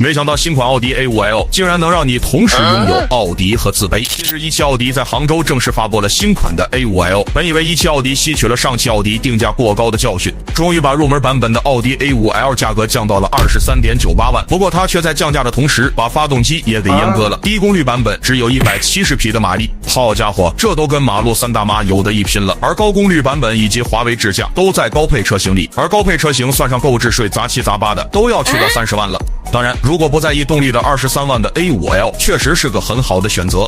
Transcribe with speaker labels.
Speaker 1: 没想到新款奥迪 A5L 竟然能让你同时拥有奥迪和自卑。近日，一汽奥迪在杭州正式发布了新款的 A5L。本以为一汽奥迪吸取了上汽奥迪定价过高的教训，终于把入门版本的奥迪 A5L 价格降到了23.98万。不过它却在降价的同时，把发动机也给阉割了。低功率版本只有170匹的马力，好家伙，这都跟马路三大妈有的一拼了。而高功率版本以及华为智驾都在高配车型里，而高配车型算上购置税杂七杂八的，都要去到30万了。当然，如果不在意动力的23万的 A5L 确实是个很好的选择。